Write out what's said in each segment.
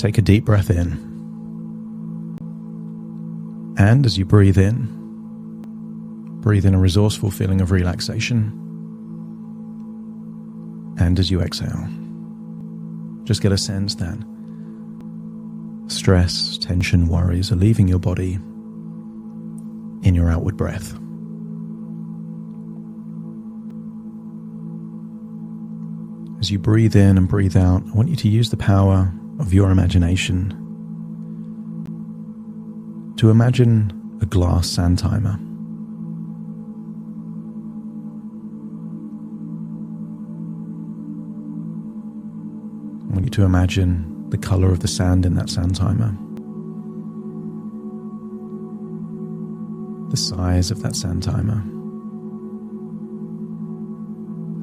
take a deep breath in. And as you breathe in a resourceful feeling of relaxation. And as you exhale, just get a sense that stress, tension, worries are leaving your body in your outward breath. As you breathe in and breathe out, I want you to use the power of your imagination to imagine a glass sand timer. I want you to imagine the color of the sand in that sand timer, the size of that sand timer,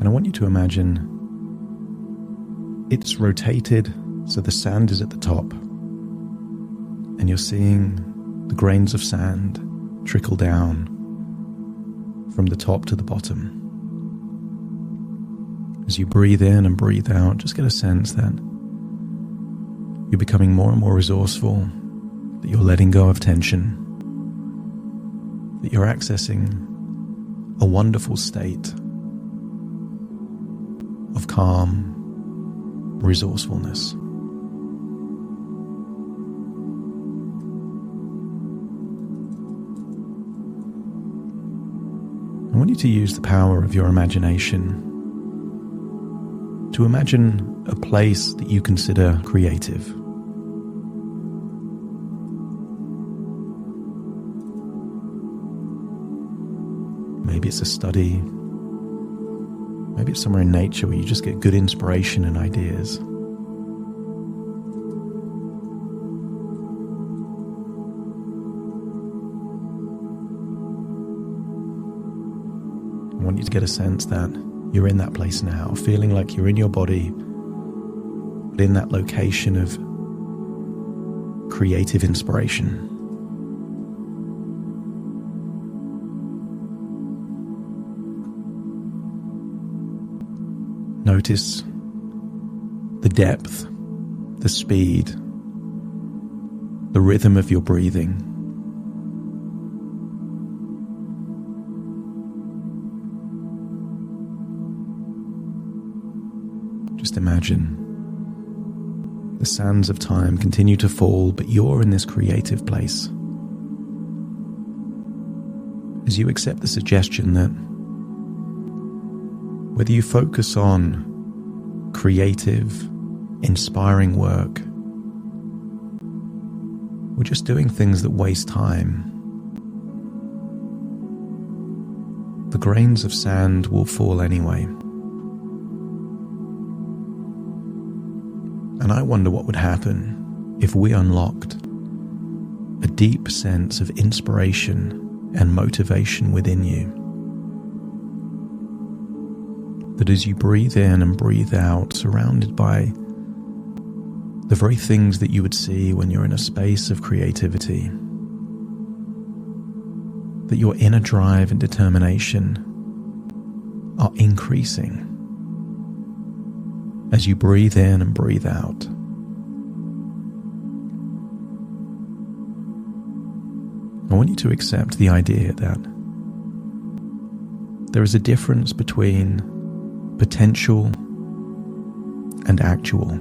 and I want you to imagine it's rotated so the sand is at the top, and you're seeing the grains of sand trickle down from the top to the bottom. As you breathe in and breathe out, just get a sense that you're becoming more and more resourceful, that you're letting go of tension, that you're accessing a wonderful state of calm resourcefulness. I want you to use the power of your imagination to imagine a place that you consider creative. Maybe it's a study. Maybe it's somewhere in nature where you just get good inspiration and ideas. I want you to get a sense that you're in that place now, feeling like you're in your body, but in that location of creative inspiration. Notice the depth, the speed, the rhythm of your breathing. Just imagine the sands of time continue to fall, but you're in this creative place. As you accept the suggestion that whether you focus on creative, inspiring work, or just doing things that waste time, the grains of sand will fall anyway. And I wonder what would happen if we unlocked a deep sense of inspiration and motivation within you. That as you breathe in and breathe out, surrounded by the very things that you would see when you're in a space of creativity, that your inner drive and determination are increasing as you breathe in and breathe out. I want you to accept the idea that there is a difference between potential and actual.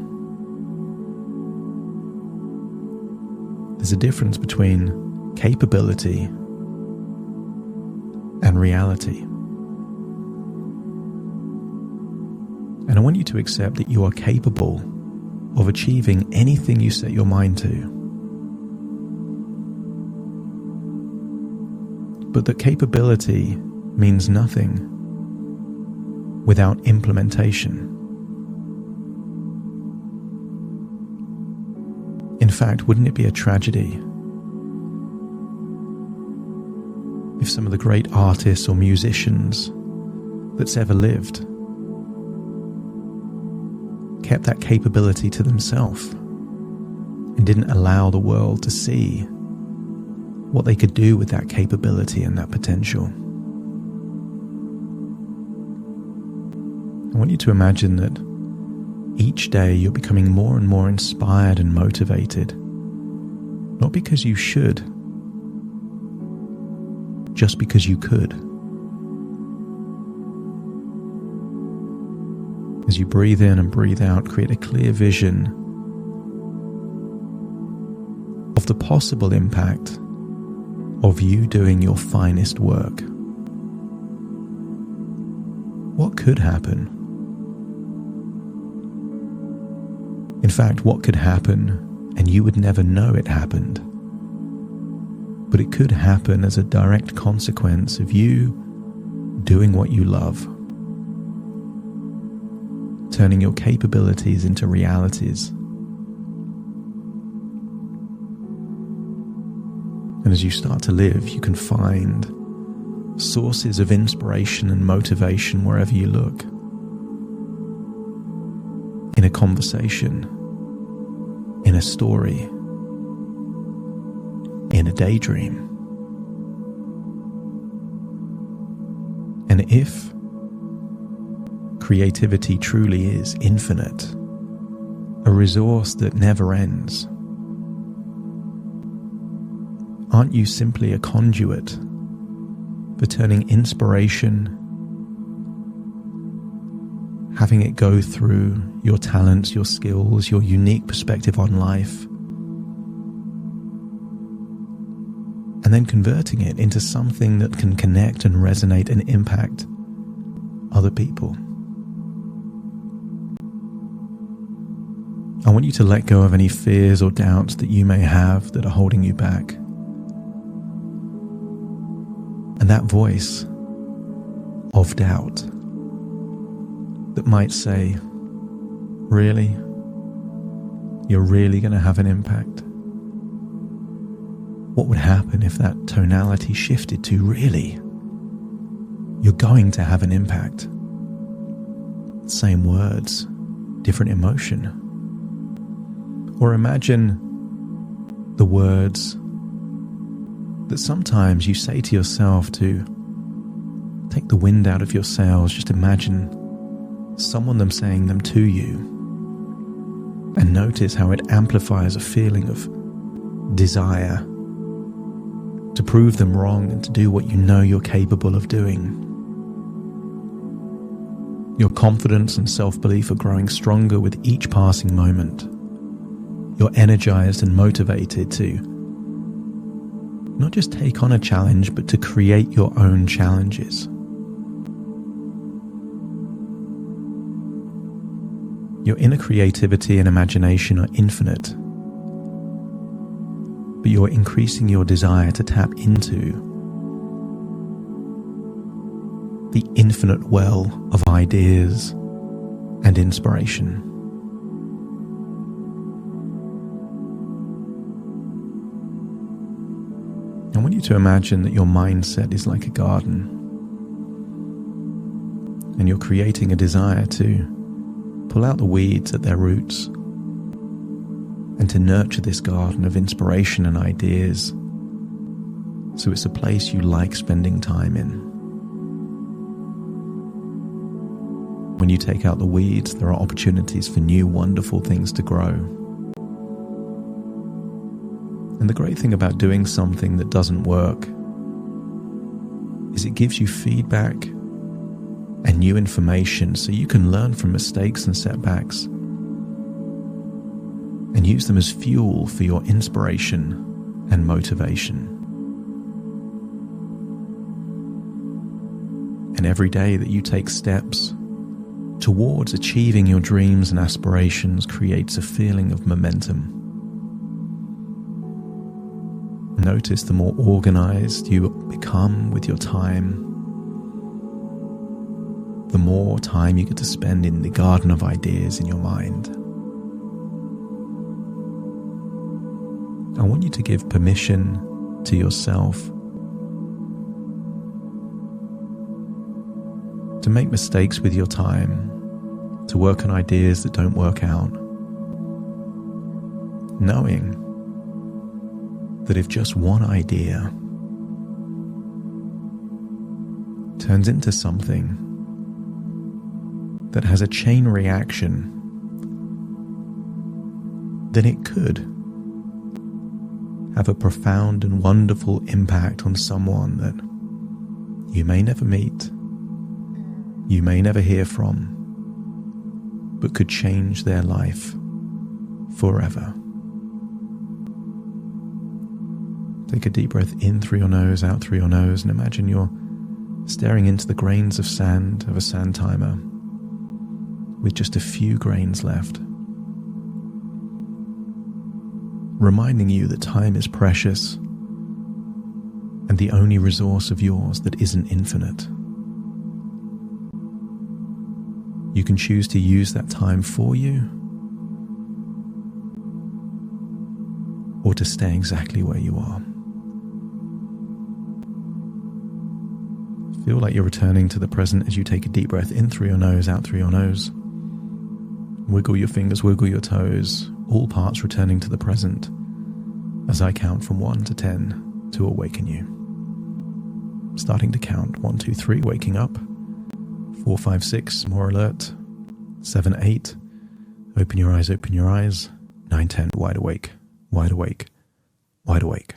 There's a difference between capability and reality. And I want you to accept that you are capable of achieving anything you set your mind to. But that capability means nothing without implementation. In fact, wouldn't it be a tragedy if some of the great artists or musicians that's ever lived kept that capability to themselves and didn't allow the world to see what they could do with that capability and that potential? I want you to imagine that Each day you're becoming more and more inspired and motivated, not because you should, just because you could. As you breathe in and breathe out, create a clear vision of the possible impact of you doing your finest work. What could happen? In fact, what could happen and you would never know it happened? But it could happen as a direct consequence of you doing what you love, turning your capabilities into realities. And as you start to live, you can find sources of inspiration and motivation wherever you look. In a conversation, in a story, in a daydream. And if creativity truly is infinite, a resource that never ends, aren't you simply a conduit for turning inspiration, having it go through your talents, your skills, your unique perspective on life, and then converting it into something that can connect and resonate and impact other people? I want you to let go of any fears or doubts that you may have that are holding you back. And that voice of doubt that might say, really? You're really going to have an impact? What would happen if that tonality shifted to really? You're going to have an impact. Same words, different emotion. Or imagine the words that sometimes you say to yourself to take the wind out of your sails. Just imagine them saying them to you, and notice how it amplifies a feeling of desire to prove them wrong and to do what you know you're capable of doing. Your confidence and self-belief are growing stronger with each passing moment. You're energized and motivated to not just take on a challenge, but to create your own challenges. Your inner creativity and imagination are infinite, but you're increasing your desire to tap into the infinite well of ideas and inspiration. I want you to imagine that your mindset is like a garden, and you're creating a desire to pull out the weeds at their roots and to nurture this garden of inspiration and ideas so it's a place you like spending time in. When you take out the weeds, there are opportunities for new wonderful things to grow. And the great thing about doing something that doesn't work is it gives you feedback and new information so you can learn from mistakes and setbacks and use them as fuel for your inspiration and motivation. And every day that you take steps towards achieving your dreams and aspirations creates a feeling of momentum. Notice the more organized you become with your time, the more time you get to spend in the garden of ideas in your mind. I want you to give permission to yourself to make mistakes with your time, to work on ideas that don't work out, knowing that if just one idea turns into something that has a chain reaction then it could have a profound and wonderful impact on someone that you may never meet, you may never hear from, but could change their life forever. Take a deep breath in through your nose, out through your nose, and imagine you're staring into the grains of sand of a sand timer with just a few grains left, reminding you that time is precious and the only resource of yours that isn't infinite. You can choose to use that time for you or to stay exactly where you are. Feel like you're returning to the present as you take a deep breath in through your nose, out through your nose. Wiggle your fingers, wiggle your toes, all parts returning to the present as I count from 1 to 10 to awaken you. Starting to count 1, 2, 3, waking up. 4, 5, 6, more alert. 7, 8, open your eyes, open your eyes. 9, 10, wide awake, wide awake, wide awake.